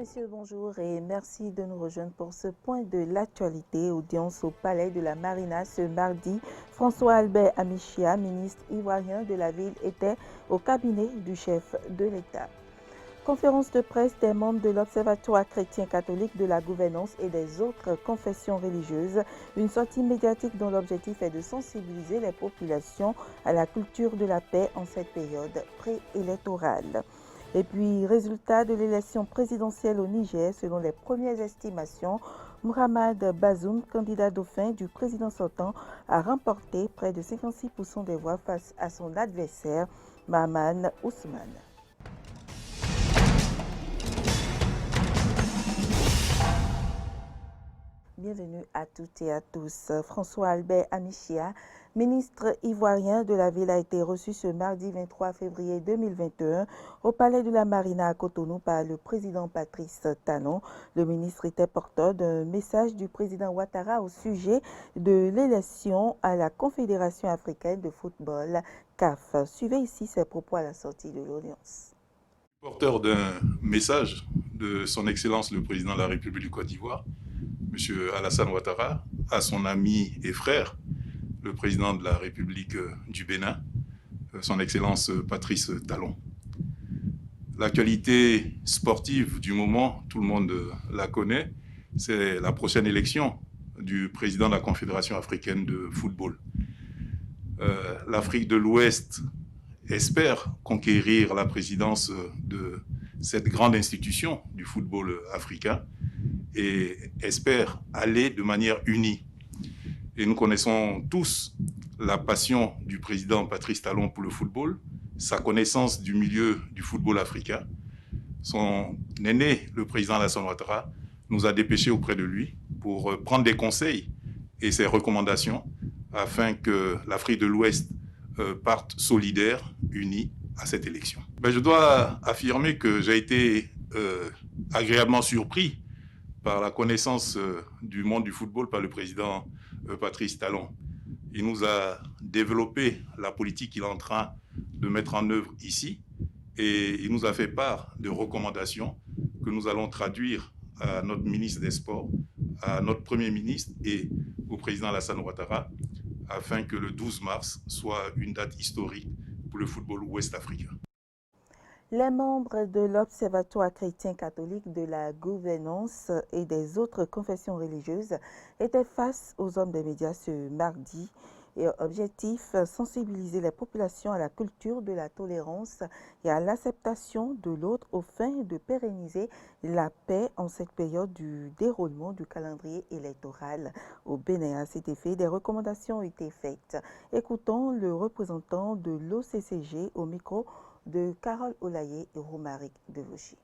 messieurs, bonjour et merci de nous rejoindre pour ce point de l'actualité. Audience au Palais de la Marina ce mardi. François-Albert Amichia, ministre ivoirien de la ville, était au cabinet du chef de l'État. Conférence de presse des membres de l'Observatoire chrétien catholique de la gouvernance et des autres confessions religieuses. Une sortie médiatique dont l'objectif est de sensibiliser les populations à la culture de la paix en cette période préélectorale. Et puis, résultat de l'élection présidentielle au Niger, selon les premières estimations, Mohamed Bazoum, candidat dauphin du président sortant, a remporté près de 56% des voix face à son adversaire, Mahaman Ousmane. Bienvenue à toutes et à tous. François-Albert Amichia, ministre ivoirien de la ville, a été reçu ce mardi 23 février 2021 au Palais de la Marina à Cotonou par le président Patrice Talon. Le ministre était porteur d'un message du président Ouattara au sujet de l'élection à la Confédération africaine de football, CAF. Suivez ici ses propos à la sortie de l'audience. Porteur d'un message de son Excellence le président de la République du Côte d'Ivoire, M. Alassane Ouattara, à son ami et frère, le président de la République du Bénin, son Excellence Patrice Talon. L'actualité sportive du moment, tout le monde la connaît, c'est la prochaine élection du président de la Confédération africaine de football. L'Afrique de l'Ouest espère conquérir la présidence de cette grande institution du football africain et espère aller de manière unie. Et nous connaissons tous la passion du président Patrice Talon pour le football, sa connaissance du milieu du football africain. Son aîné, le président Alassane Ouattara, nous a dépêchés auprès de lui pour prendre des conseils et ses recommandations afin que l'Afrique de l'Ouest parte solidaire, unie à cette élection. Je dois affirmer que j'ai été agréablement surpris par la connaissance du monde du football par le président Patrice Talon. Il nous a développé la politique qu'il est en train de mettre en œuvre ici et il nous a fait part de recommandations que nous allons traduire à notre ministre des Sports, à notre Premier ministre et au président Alassane Ouattara afin que le 12 mars soit une date historique pour le football ouest-africain. Les membres de l'Observatoire chrétien catholique de la gouvernance et des autres confessions religieuses étaient face aux hommes des médias ce mardi. Et objectif, sensibiliser les populations à la culture de la tolérance et à l'acceptation de l'autre aux fins de pérenniser la paix en cette période du déroulement du calendrier électoral au Bénin. À cet effet, des recommandations ont été faites. Écoutons le représentant de l'OCCG au micro de Carole Olaye et Romaric Devauchy.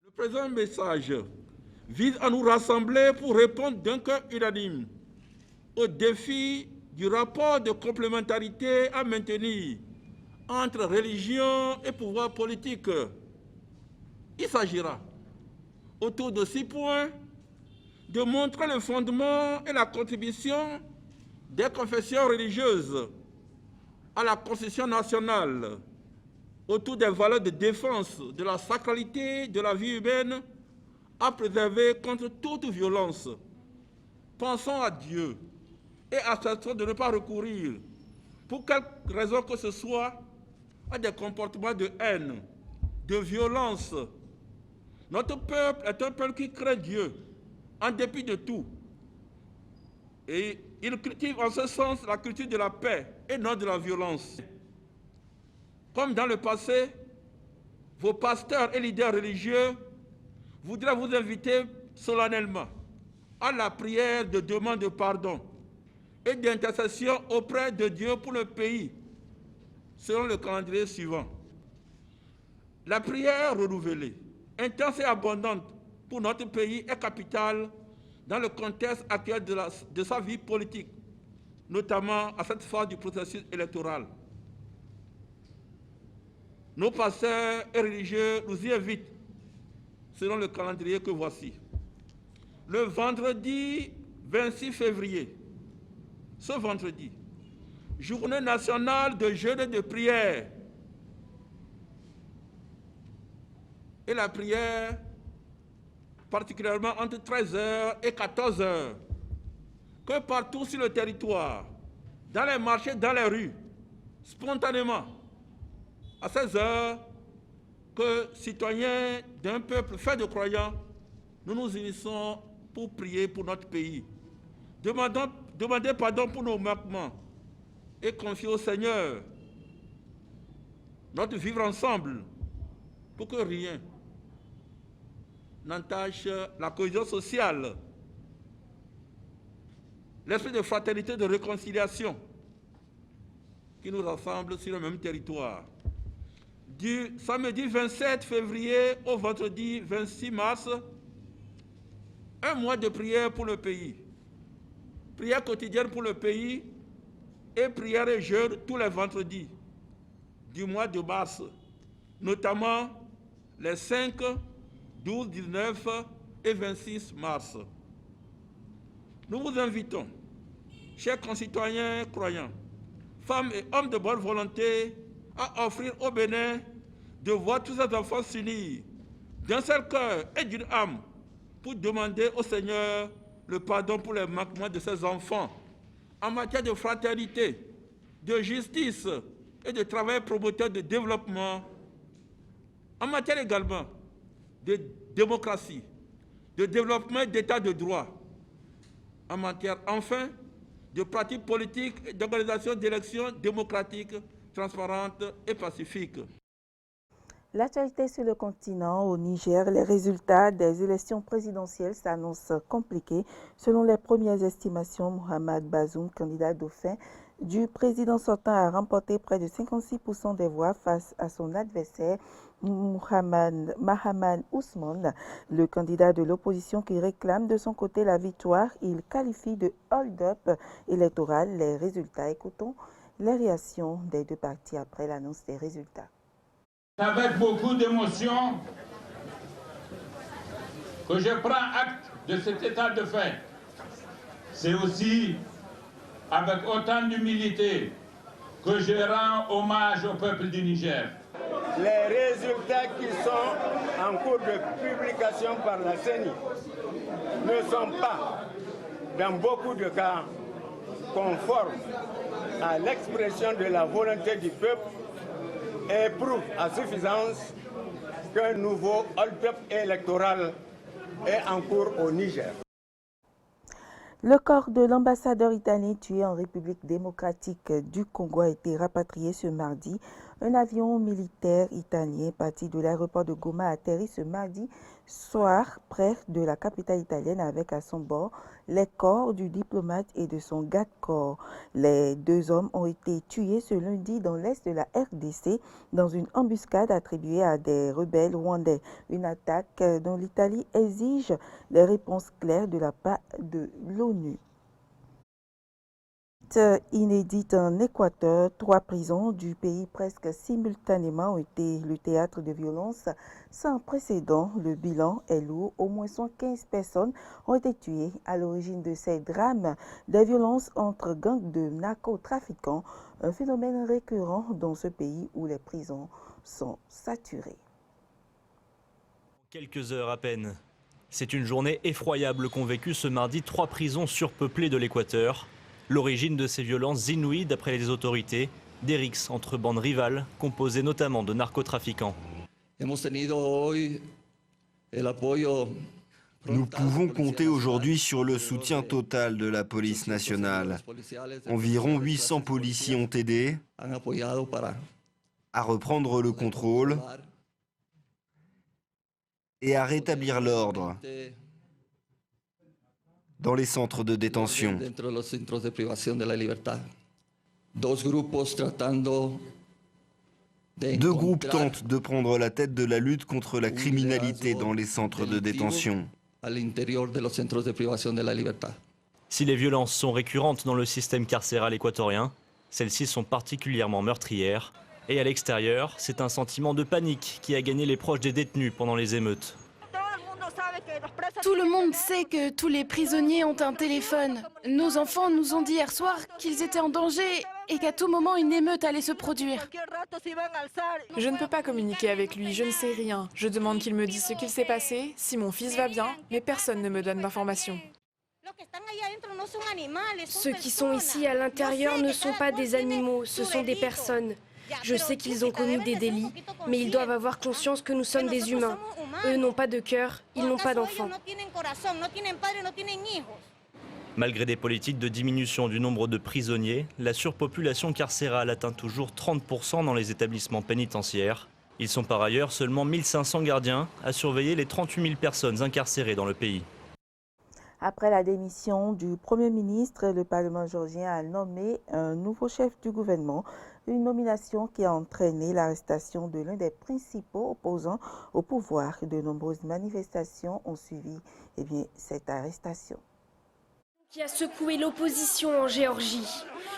Le présent message vise à nous rassembler pour répondre d'un cœur unanime aux défis du rapport de complémentarité à maintenir entre religion et pouvoir politique. Il s'agira, autour de 6 points, de montrer le fondement et la contribution des confessions religieuses à la Constitution nationale, autour des valeurs de défense de la sacralité de la vie humaine à préserver contre toute violence. Pensons à Dieu et acceptons de ne pas recourir, pour quelque raison que ce soit, à des comportements de haine, de violence. Notre peuple est un peuple qui craint Dieu, en dépit de tout. Et il cultive en ce sens la culture de la paix et non de la violence. Comme dans le passé, vos pasteurs et leaders religieux voudraient vous inviter solennellement à la prière de demande de pardon et d'intercession auprès de Dieu pour le pays, selon le calendrier suivant. La prière renouvelée, intense et abondante pour notre pays est capitale dans le contexte actuel de sa vie politique, notamment à cette phase du processus électoral. Nos pasteurs et religieux nous y invitent, selon le calendrier que voici. Le vendredi 26 février, ce vendredi, journée nationale de jeûne et de prière. Et la prière particulièrement entre 13h et 14h, que partout sur le territoire, dans les marchés, dans les rues, spontanément, à 16h, que citoyens d'un peuple fait de croyants, nous nous unissons pour prier pour notre pays. Demander pardon pour nos manquements et confier au Seigneur notre vivre ensemble pour que rien n'entache la cohésion sociale, l'esprit de fraternité, de réconciliation qui nous rassemble sur le même territoire. Du samedi 27 février au vendredi 26 mars, un mois de prière pour le pays. Prière quotidienne pour le pays et prière et jeûne tous les vendredis du mois de mars, notamment les 5, 12, 19 et 26 mars. Nous vous invitons, chers concitoyens croyants, femmes et hommes de bonne volonté, à offrir au Bénin de voir tous ces enfants s'unir d'un seul cœur et d'une âme pour demander au Seigneur le pardon pour les manquements de ces enfants en matière de fraternité, de justice et de travail promoteur de développement, en matière également de démocratie, de développement d'état de droit, en matière enfin de pratiques politiques et d'organisation d'élections démocratiques, transparentes et pacifiques. L'actualité sur le continent, au Niger, les résultats des élections présidentielles s'annoncent compliqués. Selon les premières estimations, Mohamed Bazoum, candidat dauphin du président sortant, a remporté près de 56% des voix face à son adversaire, Mahaman Ousmane, le candidat de l'opposition qui réclame de son côté la victoire. Il qualifie de hold-up électoral les résultats. Écoutons les réactions des deux partis après l'annonce des résultats. Avec beaucoup d'émotion que je prends acte de cet état de fait. C'est aussi avec autant d'humilité que je rends hommage au peuple du Niger. Les résultats qui sont en cours de publication par la CENI ne sont pas, dans beaucoup de cas, conformes à l'expression de la volonté du peuple et prouvent à suffisance qu'un nouveau hold-up électoral est en cours au Niger. Le corps de l'ambassadeur italien tué en République démocratique du Congo a été rapatrié ce mardi. Un avion militaire italien parti de l'aéroport de Goma a atterri ce mardi soir près de la capitale italienne avec à son bord les corps du diplomate et de son garde-corps. Les deux hommes ont été tués ce lundi dans l'est de la RDC dans une embuscade attribuée à des rebelles rwandais. Une attaque dont l'Italie exige des réponses claires de la part de l'ONU. Inédite en Équateur, 3 prisons du pays presque simultanément ont été le théâtre de violences sans précédent. Le bilan est lourd. Au moins 115 personnes ont été tuées à l'origine de ces drames. Des violences entre gangs de narcotrafiquants, un phénomène récurrent dans ce pays où les prisons sont saturées. Quelques heures à peine. C'est une journée effroyable qu'ont vécu ce mardi 3 prisons surpeuplées de l'Équateur. L'origine de ces violences inouïes, d'après les autorités, des rixes entre bandes rivales, composées notamment de narcotrafiquants. Nous pouvons compter aujourd'hui sur le soutien total de la police nationale. Environ 800 policiers ont aidé à reprendre le contrôle et à rétablir l'ordre dans les centres de détention. Deux groupes tentent de prendre la tête de la lutte contre la criminalité dans les centres de détention. Si les violences sont récurrentes dans le système carcéral équatorien, celles-ci sont particulièrement meurtrières. Et à l'extérieur, c'est un sentiment de panique qui a gagné les proches des détenus pendant les émeutes. Tout le monde sait que tous les prisonniers ont un téléphone. Nos enfants nous ont dit hier soir qu'ils étaient en danger et qu'à tout moment une émeute allait se produire. Je ne peux pas communiquer avec lui, je ne sais rien. Je demande qu'il me dise ce qu'il s'est passé, si mon fils va bien, mais personne ne me donne d'informations. Ceux qui sont ici à l'intérieur ne sont pas des animaux, ce sont des personnes. Je sais qu'ils ont commis des délits, mais ils doivent avoir conscience que nous sommes des humains. Eux n'ont pas de cœur, ils n'ont pas d'enfants. Malgré des politiques de diminution du nombre de prisonniers, la surpopulation carcérale atteint toujours 30% dans les établissements pénitentiaires. Ils sont par ailleurs seulement 1500 gardiens à surveiller les 38 000 personnes incarcérées dans le pays. Après la démission du Premier ministre, le Parlement géorgien a nommé un nouveau chef du gouvernement, une nomination qui a entraîné l'arrestation de l'un des principaux opposants au pouvoir. De nombreuses manifestations ont suivi cette arrestation. Qui a secoué l'opposition en Géorgie.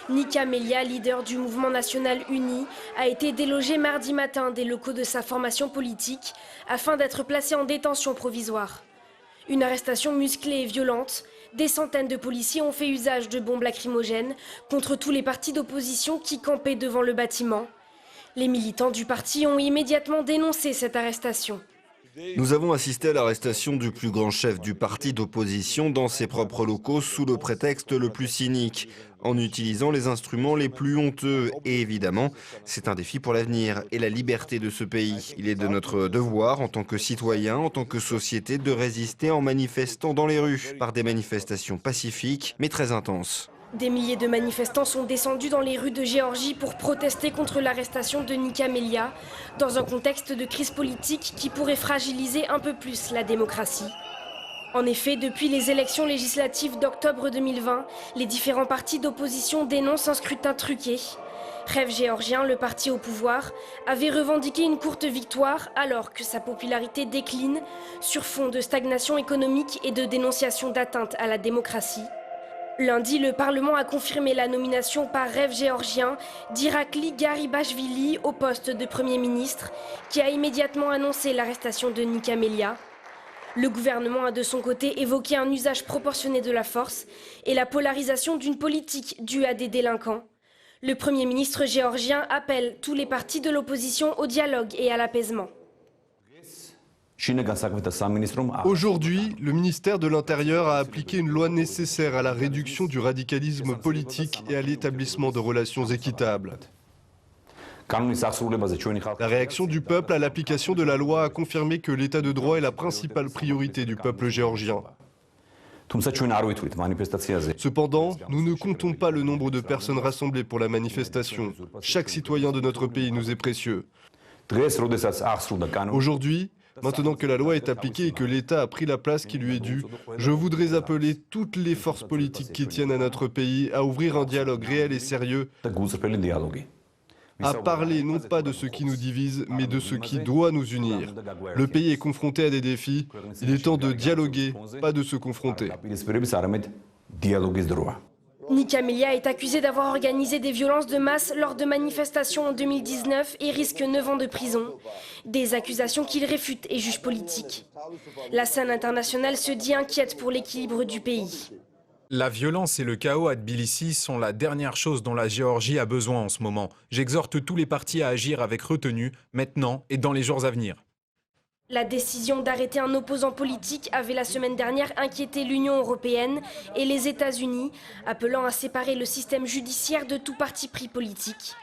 Nika Melia, leader du mouvement national uni, a été délogé mardi matin des locaux de sa formation politique afin d'être placé en détention provisoire. Une arrestation musclée et violente. Des centaines de policiers ont fait usage de bombes lacrymogènes contre tous les partis d'opposition qui campaient devant le bâtiment. Les militants du parti ont immédiatement dénoncé cette arrestation. Nous avons assisté à l'arrestation du plus grand chef du parti d'opposition dans ses propres locaux sous le prétexte le plus cynique, en utilisant les instruments les plus honteux. Et évidemment, c'est un défi pour l'avenir et la liberté de ce pays. Il est de notre devoir, en tant que citoyens, en tant que société, de résister en manifestant dans les rues, par des manifestations pacifiques, mais très intenses. Des milliers de manifestants sont descendus dans les rues de Géorgie pour protester contre l'arrestation de Nika Melia, dans un contexte de crise politique qui pourrait fragiliser un peu plus la démocratie. En effet, depuis les élections législatives d'octobre 2020, les différents partis d'opposition dénoncent un scrutin truqué. Rêve géorgien, le parti au pouvoir, avait revendiqué une courte victoire alors que sa popularité décline sur fond de stagnation économique et de dénonciation d'atteinte à la démocratie. Lundi, le Parlement a confirmé la nomination par Rêve géorgien d'Irakli Garibashvili au poste de Premier ministre, qui a immédiatement annoncé l'arrestation de Nika Melia. Le gouvernement a de son côté évoqué un usage proportionné de la force et la polarisation d'une politique due à des délinquants. Le Premier ministre géorgien appelle tous les partis de l'opposition au dialogue et à l'apaisement. Aujourd'hui, le ministère de l'Intérieur a appliqué une loi nécessaire à la réduction du radicalisme politique et à l'établissement de relations équitables. La réaction du peuple à l'application de la loi a confirmé que l'état de droit est la principale priorité du peuple géorgien. Cependant, nous ne comptons pas le nombre de personnes rassemblées pour la manifestation. Chaque citoyen de notre pays nous est précieux. Aujourd'hui, maintenant que la loi est appliquée et que l'État a pris la place qui lui est due, je voudrais appeler toutes les forces politiques qui tiennent à notre pays à ouvrir un dialogue réel et sérieux, à parler non pas de ce qui nous divise, mais de ce qui doit nous unir. Le pays est confronté à des défis, il est temps de dialoguer, pas de se confronter. Nika Melia est accusé d'avoir organisé des violences de masse lors de manifestations en 2019 et risque 9 ans de prison. Des accusations qu'il réfute et juge politiques. La scène internationale se dit inquiète pour l'équilibre du pays. La violence et le chaos à Tbilissi sont la dernière chose dont la Géorgie a besoin en ce moment. J'exhorte tous les partis à agir avec retenue, maintenant et dans les jours à venir. La décision d'arrêter un opposant politique avait la semaine dernière inquiété l'Union européenne et les États-Unis, appelant à séparer le système judiciaire de tout parti pris politique.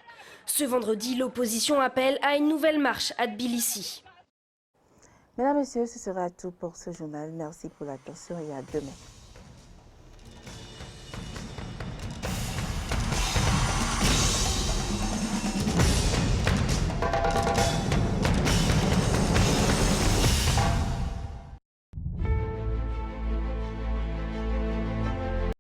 Ce vendredi, l'opposition appelle à une nouvelle marche à Tbilissi. Mesdames, Messieurs, ce sera tout pour ce journal. Merci pour l'attention et à demain.